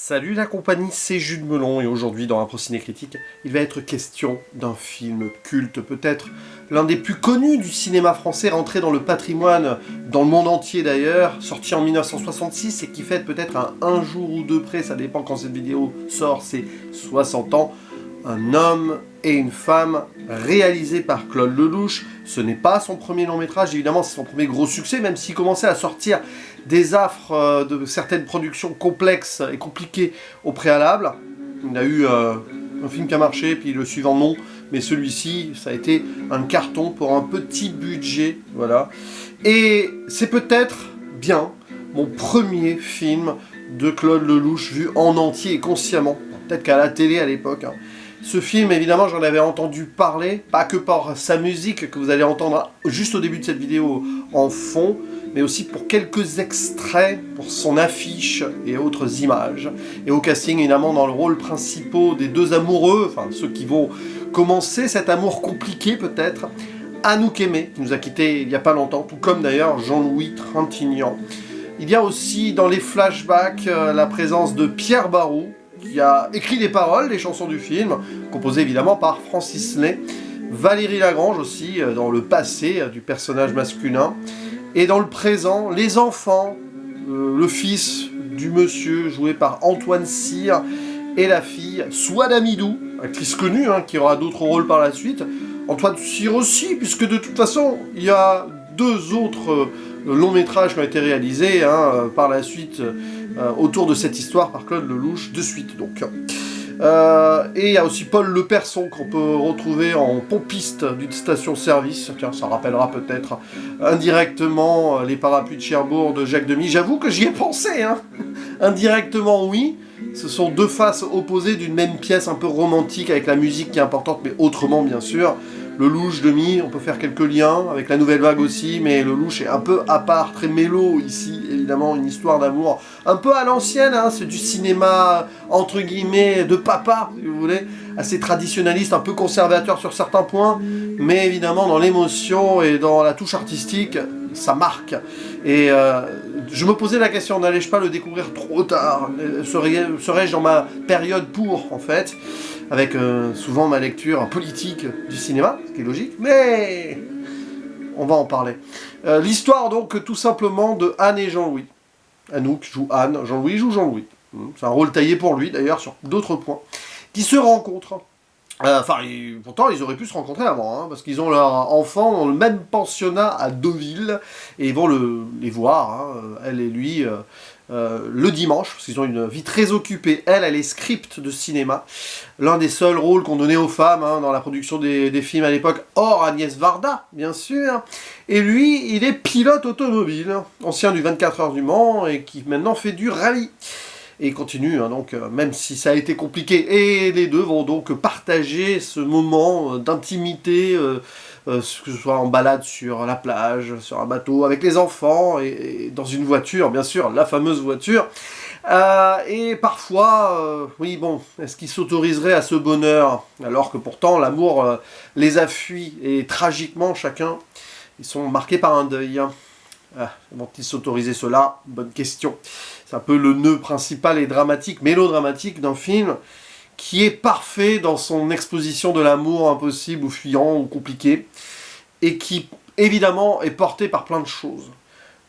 Salut la compagnie, c'est Jules Melon et aujourd'hui dans Impro Ciné Critique, il va être question d'un film culte, peut-être l'un des plus connus du cinéma français, rentré dans le patrimoine, dans le monde entier d'ailleurs, sorti en 1966 et qui fête peut-être un jour ou deux près, ça dépend quand cette vidéo sort, c'est 60 ans. Un homme et une femme, réalisé par Claude Lelouch. Ce n'est pas son premier long métrage, évidemment c'est son premier gros succès, même s'il commençait à sortir des affres de certaines productions complexes et compliquées au préalable. Il a eu un film qui a marché, puis le suivant non, mais celui-ci, ça a été un carton pour un petit budget, voilà. Et c'est peut-être bien mon premier film de Claude Lelouch vu en entier et consciemment, peut-être qu'à la télé à l'époque, hein. Ce film, évidemment, j'en avais entendu parler, pas que par sa musique, que vous allez entendre juste au début de cette vidéo en fond, mais aussi pour quelques extraits, pour son affiche et autres images. Et au casting, évidemment, dans le rôle principal des deux amoureux, enfin ceux qui vont commencer cet amour compliqué peut-être, Anouk Aimée, qui nous a quittés il n'y a pas longtemps, tout comme d'ailleurs Jean-Louis Trintignant. Il y a aussi dans les flashbacks la présence de Pierre Barou, qui a écrit les paroles des chansons du film, composées évidemment par Francis Lay, Valérie Lagrange aussi, dans le passé du personnage masculin, et dans le présent, les enfants, le fils du monsieur joué par Antoine Cyr, et la fille, Souad Amidou, actrice connue, hein, qui aura d'autres rôles par la suite, Antoine Cyr aussi, puisque de toute façon, il y a deux autres longs métrages qui ont été réalisés hein, par la suite, autour de cette histoire par Claude Lelouch, de suite donc. Et il y a aussi Paul Leperson qu'on peut retrouver en pompiste d'une station-service. Tiens, ça rappellera peut-être indirectement les parapluies de Cherbourg de Jacques Demy. J'avoue que j'y ai pensé, hein. Indirectement oui. Ce sont deux faces opposées d'une même pièce un peu romantique avec la musique qui est importante, mais autrement bien sûr. Lelouch, Demy, on peut faire quelques liens, avec la Nouvelle Vague aussi, mais Lelouch est un peu à part, très mélo ici, évidemment, une histoire d'amour un peu à l'ancienne, hein, c'est du cinéma, entre guillemets, de papa, si vous voulez, assez traditionnaliste, un peu conservateur sur certains points, mais évidemment, dans l'émotion et dans la touche artistique, ça marque. Et je me posais la question, n'allais-je pas le découvrir trop tard? Serais-je dans ma période pour, en fait, avec souvent ma lecture politique du cinéma, ce qui est logique, mais on va en parler. L'histoire donc tout simplement de Anne et Jean-Louis. Anouk joue Anne, Jean-Louis joue Jean-Louis. C'est un rôle taillé pour lui d'ailleurs sur d'autres points. Qui se rencontrent. Pourtant ils auraient pu se rencontrer avant, hein, parce qu'ils ont leur enfant dans le même pensionnat à Deauville, et ils vont les voir, hein, elle et lui, le dimanche, parce qu'ils ont une vie très occupée. Elle est script de cinéma, l'un des seuls rôles qu'on donnait aux femmes hein, dans la production des films à l'époque, hors Agnès Varda, bien sûr. Et lui, il est pilote automobile, ancien du 24 heures du Mans, et qui maintenant fait du rallye. Et il continue, hein, donc, même si ça a été compliqué. Et les deux vont donc partager ce moment d'intimité, que ce soit en balade sur la plage, sur un bateau, avec les enfants, et dans une voiture, bien sûr, la fameuse voiture. Et parfois, oui, bon, est-ce qu'ils s'autoriseraient à ce bonheur, alors que pourtant l'amour les a fuis, et tragiquement, chacun, ils sont marqués par un deuil. Vont-ils s'autoriser cela? Bonne question. C'est un peu le nœud principal et dramatique, mélodramatique d'un film qui est parfait dans son exposition de l'amour impossible ou fuyant ou compliqué, et qui, évidemment, est porté par plein de choses.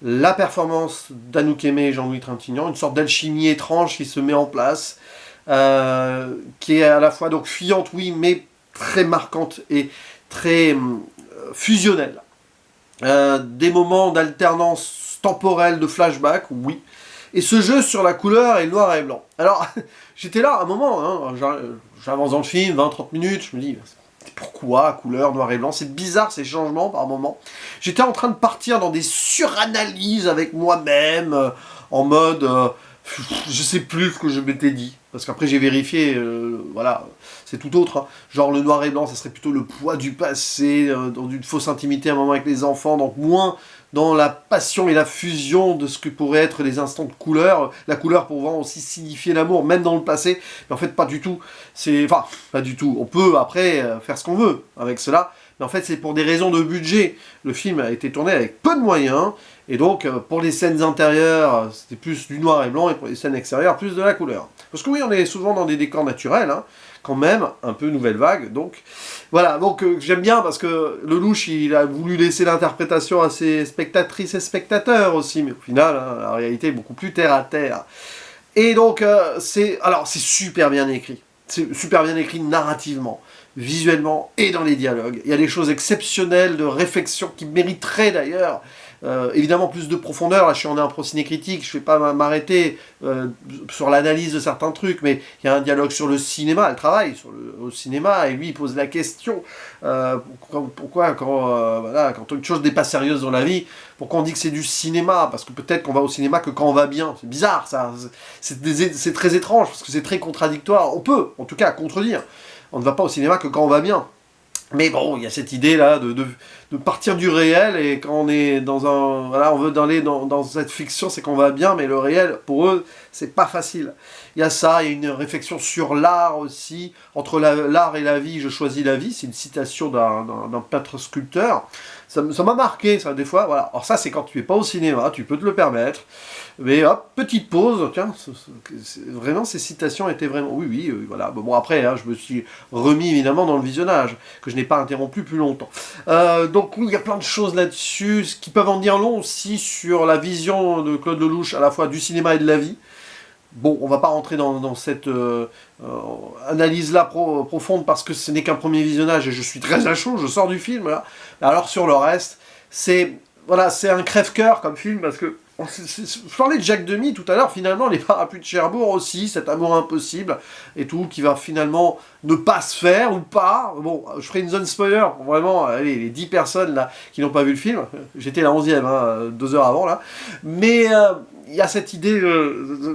La performance d'Anouk Aimée et Jean-Louis Trintignant, une sorte d'alchimie étrange qui se met en place, qui est à la fois donc fuyante, oui, mais très marquante et très fusionnelle. Des moments d'alternance temporelle, de flashback, oui. Et ce jeu sur la couleur et le noir et blanc. Alors, j'étais là à un moment, hein, j'avance dans le film, 20-30 minutes, je me dis, pourquoi couleur, noir et blanc? C'est bizarre ces changements par moment. J'étais en train de partir dans des suranalyses avec moi-même, en mode, je sais plus ce que je m'étais dit. Parce qu'après j'ai vérifié, voilà, c'est tout autre. Hein. Genre le noir et blanc, ça serait plutôt le poids du passé, dans une fausse intimité à un moment avec les enfants, donc moins dans la passion et la fusion de ce que pourraient être les instants de couleur. La couleur pouvant aussi signifier l'amour, même dans le passé, mais en fait pas du tout. Enfin, pas du tout. On peut après faire ce qu'on veut avec cela, mais en fait c'est pour des raisons de budget. Le film a été tourné avec peu de moyens, et donc pour les scènes intérieures, c'était plus du noir et blanc, et pour les scènes extérieures, plus de la couleur. Parce que oui, on est souvent dans des décors naturels, hein, quand même, un peu nouvelle vague, donc... Voilà, donc j'aime bien, parce que Lelouch, il a voulu laisser l'interprétation à ses spectatrices et spectateurs aussi, mais au final, hein, la réalité est beaucoup plus terre à terre. Et donc, c'est super bien écrit. C'est super bien écrit narrativement, visuellement et dans les dialogues. Il y a des choses exceptionnelles de réflexion qui mériteraient d'ailleurs évidemment plus de profondeur. Là, je suis en impro ciné-critique, je ne vais pas m'arrêter sur l'analyse de certains trucs, mais il y a un dialogue sur le cinéma, elle travaille au cinéma, et lui, il pose la question pourquoi, quand une chose n'est pas sérieuse dans la vie, pourquoi on dit que c'est du cinéma? Parce que peut-être qu'on va au cinéma que quand on va bien. C'est bizarre, ça. C'est très étrange, parce que c'est très contradictoire. On peut, en tout cas, contredire. On ne va pas au cinéma que quand on va bien. Mais bon, il y a cette idée-là de partir du réel, et quand on est dans un... Voilà, on veut aller dans cette fiction, c'est qu'on va bien, mais le réel, pour eux, c'est pas facile. Il y a ça, il y a une réflexion sur l'art aussi. Entre l'art et la vie, je choisis la vie. C'est une citation d'un peintre sculpteur. Ça m'a marqué, ça, des fois. Voilà. Alors ça, c'est quand tu es pas au cinéma, tu peux te le permettre. Mais hop, petite pause, tiens, vraiment, ces citations étaient vraiment... Oui, voilà. Bon, après, hein, je me suis remis évidemment dans le visionnage, que je n'ai pas interrompu plus longtemps. Donc oui, il y a plein de choses là-dessus, qui peuvent en dire long aussi sur la vision de Claude Lelouch, à la fois du cinéma et de la vie. Bon, on va pas rentrer dans cette analyse-là profonde, parce que ce n'est qu'un premier visionnage, et je suis très à chaud, je sors du film, là. Alors sur le reste, c'est un crève-cœur comme film, parce que... Je parlais de Jacques Demy tout à l'heure, finalement, les Parapluies de Cherbourg aussi, cet amour impossible, et tout, qui va finalement ne pas se faire, ou pas. Bon, je ferai une zone spoiler pour vraiment les 10 personnes là qui n'ont pas vu le film. J'étais la 11e, hein, 2 heures avant, là. Mais il y a cette idée,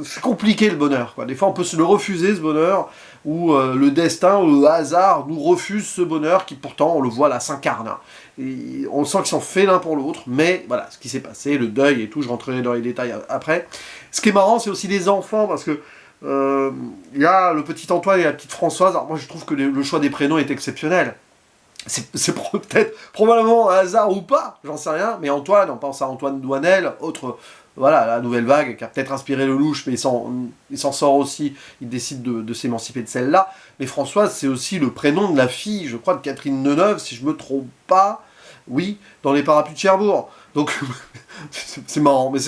c'est compliqué le bonheur, quoi. Des fois, on peut se le refuser, ce bonheur, ou le destin, ou le hasard nous refuse ce bonheur, qui pourtant, on le voit là, s'incarne. Et on sent qu'ils sont faits l'un pour l'autre, mais voilà, ce qui s'est passé, le deuil et tout, je rentrerai dans les détails après. Ce qui est marrant, c'est aussi les enfants, parce que il y a le petit Antoine et la petite Françoise. Alors moi, je trouve que le choix des prénoms est exceptionnel. C'est peut-être probablement un hasard ou pas, j'en sais rien, mais Antoine, on pense à Antoine Douanel, autre, voilà, la nouvelle vague, qui a peut-être inspiré Lelouch, mais il s'en sort aussi, il décide de s'émanciper de celle-là. Mais Françoise, c'est aussi le prénom de la fille, je crois, de Catherine Deneuve, si je me trompe pas, oui, dans les Parapluies de Cherbourg. Donc, c'est marrant, mais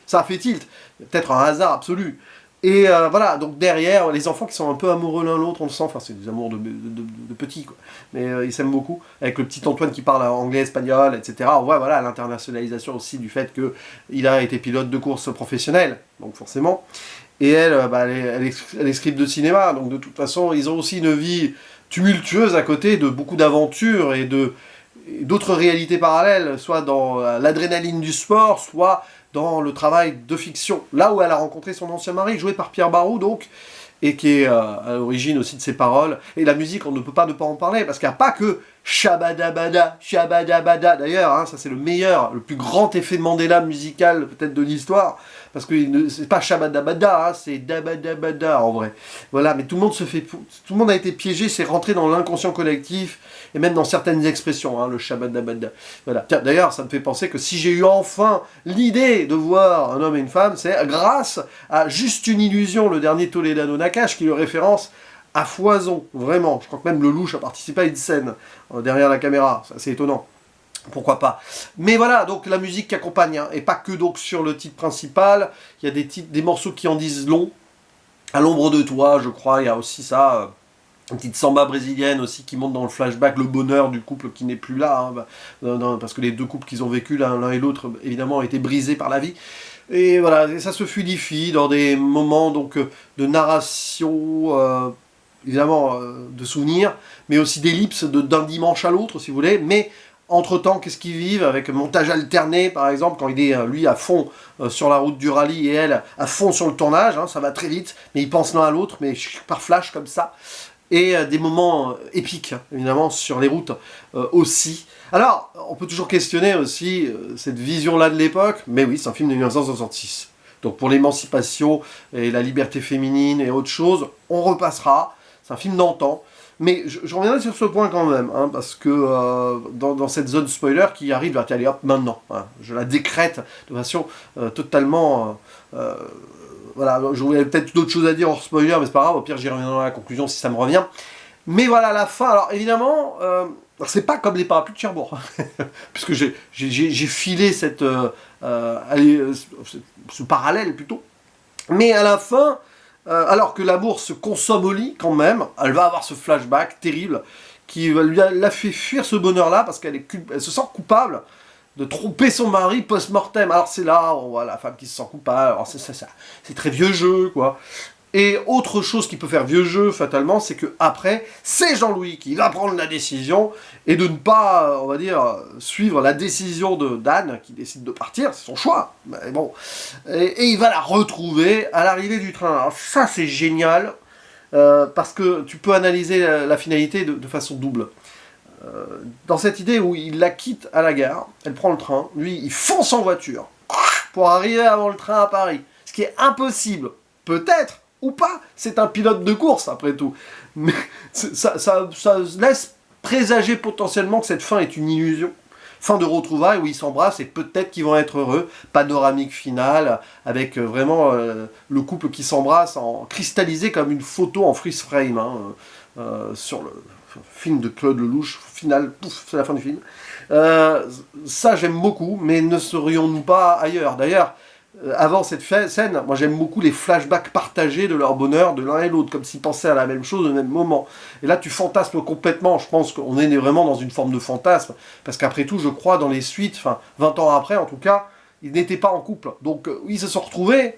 ça a fait tilt, peut-être un hasard absolu. Et voilà, donc derrière, les enfants qui sont un peu amoureux l'un l'autre, on le sent, enfin c'est des amours de petits, quoi. Mais ils s'aiment beaucoup, avec le petit Antoine qui parle anglais, espagnol, etc. On voit, voilà, l'internationalisation aussi du fait qu'il a été pilote de course professionnel, donc forcément. Et elle, elle est script de cinéma, donc de toute façon, ils ont aussi une vie tumultueuse à côté, de beaucoup d'aventures et d'autres réalités parallèles, soit dans l'adrénaline du sport, soit dans le travail de fiction, là où elle a rencontré son ancien mari, joué par Pierre Barou, donc, et qui est à l'origine aussi de ses paroles. Et la musique, on ne peut pas ne pas en parler, parce qu'il n'y a pas que Shabadabada, Shabadabada. D'ailleurs, hein, ça c'est le meilleur, le plus grand effet de Mandela musical peut-être de l'histoire, parce que c'est pas Shabadabada, hein, c'est Dabadabada en vrai. Voilà, mais tout le monde a été piégé, c'est rentré dans l'inconscient collectif, et même dans certaines expressions, hein, le Shabadabada. Voilà. Tiens, d'ailleurs, ça me fait penser que si j'ai eu enfin l'idée de voir un homme et une femme, c'est grâce à Juste une illusion, le dernier Toledano Nakash, qui le référence à foison, vraiment. Je crois que même Lelouch a participé à une scène derrière la caméra, c'est assez étonnant. Pourquoi pas. Mais voilà, donc la musique qui accompagne, hein, et pas que donc sur le titre principal, il y a des morceaux qui en disent long. À l'ombre de toi, je crois, il y a aussi ça, une petite samba brésilienne aussi qui monte dans le flashback, le bonheur du couple qui n'est plus là, hein, parce que les deux couples qu'ils ont vécu l'un et l'autre, évidemment, ont été brisés par la vie. Et voilà, et ça se fluidifie dans des moments donc de narration, évidemment de souvenirs, mais aussi d'ellipses d'un dimanche à l'autre, si vous voulez. Mais entre-temps, qu'est-ce qu'ils vivent avec montage alterné, par exemple, quand il est, lui, à fond sur la route du rallye et elle, à fond sur le tournage, hein, ça va très vite, mais ils pensent l'un à l'autre, mais par flash, comme ça. Et des moments épiques, hein, évidemment, sur les routes aussi. Alors, on peut toujours questionner aussi cette vision-là de l'époque, mais oui, c'est un film de 1966. Donc pour l'émancipation et la liberté féminine et autre chose, on repassera. C'est un film d'antan. Mais je reviendrai sur ce point quand même, hein, parce que dans cette zone spoiler qui arrive, allez hop, maintenant, hein, je la décrète de façon totalement voilà, j'aurais peut-être d'autres choses à dire hors spoiler, mais c'est pas grave, au pire j'y reviendrai à la conclusion si ça me revient. Mais voilà, la fin, alors évidemment, c'est pas comme les parapluies de Cherbourg, puisque j'ai filé ce parallèle plutôt. Mais à la fin, alors que l'amour se consomme au lit quand même, elle va avoir ce flashback terrible qui l'a fait fuir ce bonheur-là parce qu'elle se sent coupable de tromper son mari post-mortem. Alors c'est là, on voit la femme qui se sent coupable, alors c'est très vieux jeu, quoi. Et autre chose qui peut faire vieux jeu, fatalement, c'est que après, c'est Jean-Louis qui va prendre la décision, et de ne pas, on va dire, suivre la décision d'Anne, qui décide de partir, c'est son choix, mais bon. Et il va la retrouver à l'arrivée du train. Alors ça, c'est génial, parce que tu peux analyser la finalité de façon double. Dans cette idée où il la quitte à la gare, elle prend le train, lui, il fonce en voiture, pour arriver avant le train à Paris. Ce qui est impossible, peut-être, ou pas, c'est un pilote de course après tout. Mais ça laisse présager potentiellement que cette fin est une illusion. Fin de retrouvailles où ils s'embrassent et peut-être qu'ils vont être heureux. Panoramique finale avec vraiment le couple qui s'embrasse cristallisé comme une photo en freeze frame sur le film de Claude Lelouch. Final, pouf, c'est la fin du film. Ça j'aime beaucoup, mais ne serions-nous pas ailleurs? D'ailleurs, avant cette scène, moi j'aime beaucoup les flashbacks partagés de leur bonheur de l'un et l'autre, comme s'ils pensaient à la même chose au même moment. Et là tu fantasmes complètement, je pense qu'on est vraiment dans une forme de fantasme, parce qu'après tout je crois dans les suites, enfin 20 ans après en tout cas, ils n'étaient pas en couple. Donc ils se sont retrouvés,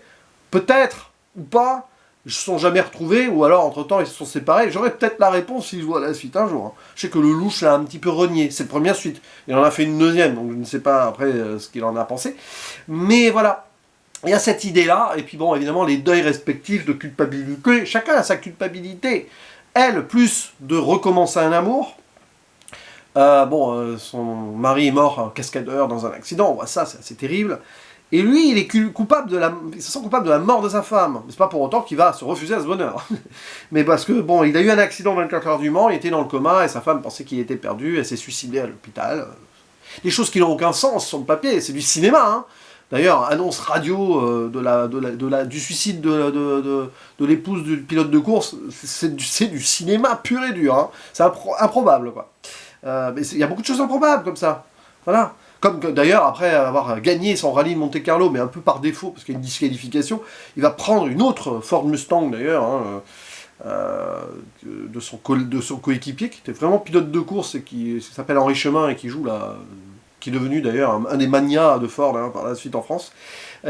peut-être, ou pas, ils se sont jamais retrouvés, ou alors entre temps ils se sont séparés. J'aurais peut-être la réponse si je vois la suite un jour. Hein. Je sais que le Lelouch l'a un petit peu renié, c'est la première suite. Il en a fait une deuxième, donc je ne sais pas après ce qu'il en a pensé. Mais voilà. Il y a cette idée-là, et puis bon, évidemment, les deuils respectifs de culpabilité. Chacun a sa culpabilité. Elle, plus de recommencer un amour. Son mari est mort, un cascadeur, dans un accident. On voit ça, c'est assez terrible. Et lui, il se sent coupable de la mort de sa femme. Mais c'est pas pour autant qu'il va se refuser à ce bonheur. Mais parce que, bon, il a eu un accident 24 heures du Mans, il était dans le coma, et sa femme pensait qu'il était perdu, elle s'est suicidée à l'hôpital. Des choses qui n'ont aucun sens sur le papier, c'est du cinéma, hein. D'ailleurs, annonce radio du suicide de l'épouse du pilote de course, c'est du cinéma pur et dur. Hein. C'est improbable, quoi. Mais il y a beaucoup de choses improbables comme ça. Voilà. Comme d'ailleurs, après avoir gagné son rallye de Monte-Carlo, mais un peu par défaut, parce qu'il y a une disqualification, il va prendre une autre Ford Mustang, d'ailleurs, de son coéquipier, qui était vraiment pilote de course, et qui s'appelle Henri Chemin, et qui joue là... qui est devenu d'ailleurs un des manias de Ford par la suite en France.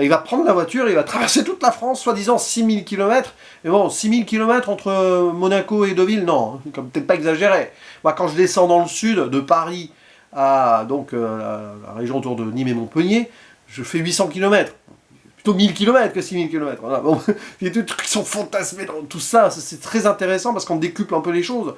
Il va prendre la voiture, il va traverser toute la France, soi-disant 6000 km. Et bon, 6000 km entre Monaco et Deauville, non, comme peut-être pas exagéré. Moi, quand je descends dans le sud, de Paris à la région autour de Nîmes et Montpellier, je fais 800 km. Plutôt 1000 km que 6000 km. Voilà. Bon, il y a des trucs qui sont fantasmés dans tout ça, c'est très intéressant parce qu'on décuple un peu les choses.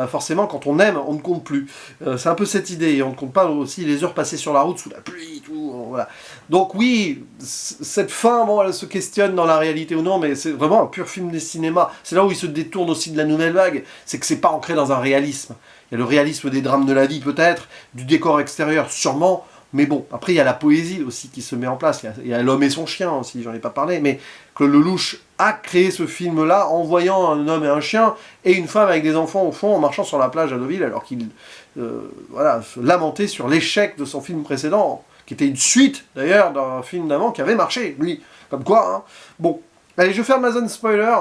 Forcément, quand on aime, on ne compte plus. C'est un peu cette idée, et on ne compte pas aussi les heures passées sur la route sous la pluie, tout. Voilà. Donc oui, cette fin, bon, elle se questionne dans la réalité ou non, mais c'est vraiment un pur film de cinéma. C'est là où il se détourne aussi de la nouvelle vague, c'est que c'est pas ancré dans un réalisme. Il y a le réalisme des drames de la vie peut-être, du décor extérieur sûrement, mais bon, après il y a la poésie aussi qui se met en place, il y a l'homme et son chien aussi, j'en ai pas parlé, mais Claude Lelouch a créé ce film-là en voyant un homme et un chien, et une femme avec des enfants au fond en marchant sur la plage à Deauville, alors qu'il se lamentait sur l'échec de son film précédent, qui était une suite d'ailleurs d'un film d'avant qui avait marché, lui, comme quoi, hein. Bon, allez, je ferme ma zone spoiler.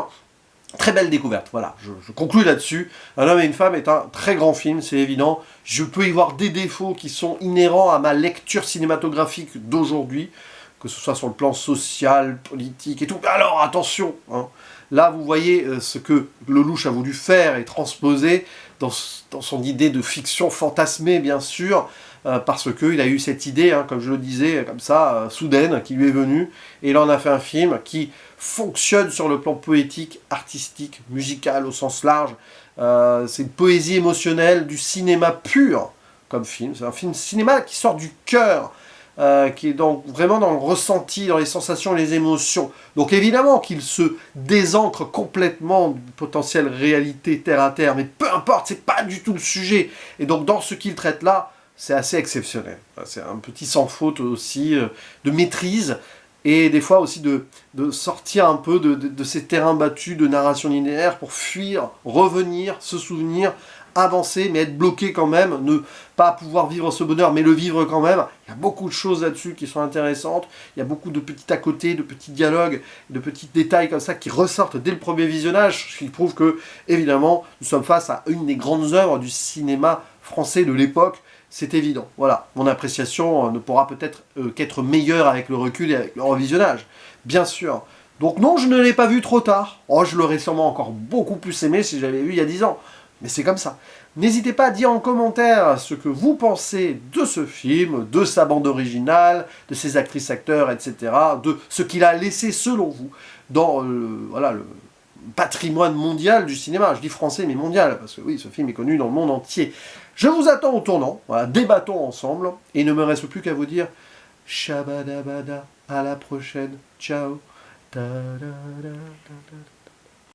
Très belle découverte, voilà, je conclue là-dessus. Un homme et une femme est un très grand film, c'est évident. Je peux y voir des défauts qui sont inhérents à ma lecture cinématographique d'aujourd'hui, que ce soit sur le plan social, politique et tout. Alors attention, hein. Là vous voyez ce que Lelouch a voulu faire et transposer dans son idée de fiction fantasmée, bien sûr, parce qu'il a eu cette idée, hein, comme je le disais, comme ça, soudaine, qui lui est venue, et il en a fait un film qui fonctionne sur le plan poétique, artistique, musical au sens large. C'est une poésie émotionnelle, du cinéma pur comme film. C'est un film cinéma qui sort du cœur, qui est donc vraiment dans le ressenti, dans les sensations et les émotions. Donc évidemment qu'il se désancre complètement d'une potentielle réalité terre à terre, mais peu importe, c'est pas du tout le sujet. Et donc dans ce qu'il traite là, c'est assez exceptionnel. C'est un petit sans faute aussi de maîtrise. et des fois aussi de sortir un peu de ces terrains battus de narration linéaire pour fuir, revenir, se souvenir, avancer, mais être bloqué quand même, ne pas pouvoir vivre ce bonheur, mais le vivre quand même. Il y a beaucoup de choses là-dessus qui sont intéressantes, il y a beaucoup de petits à côté, de petits dialogues, de petits détails comme ça qui ressortent dès le premier visionnage, ce qui prouve que, évidemment, nous sommes face à une des grandes œuvres du cinéma français de l'époque. C'est évident. Voilà, mon appréciation ne pourra peut-être qu'être meilleure avec le recul et avec le revisionnage. Bien sûr. Donc non, je ne l'ai pas vu trop tard. Oh, je l'aurais sûrement encore beaucoup plus aimé si j'avais vu il y a 10 ans. Mais c'est comme ça. N'hésitez pas à dire en commentaire ce que vous pensez de ce film, de sa bande originale, de ses actrices-acteurs, etc. De ce qu'il a laissé, selon vous, dans voilà, le patrimoine mondial du cinéma. Je dis français, mais mondial, parce que oui, ce film est connu dans le monde entier. Je vous attends au tournant, voilà, débattons ensemble, et il ne me reste plus qu'à vous dire Shabadabada, à la prochaine, ciao. Ta -da -da -da -da.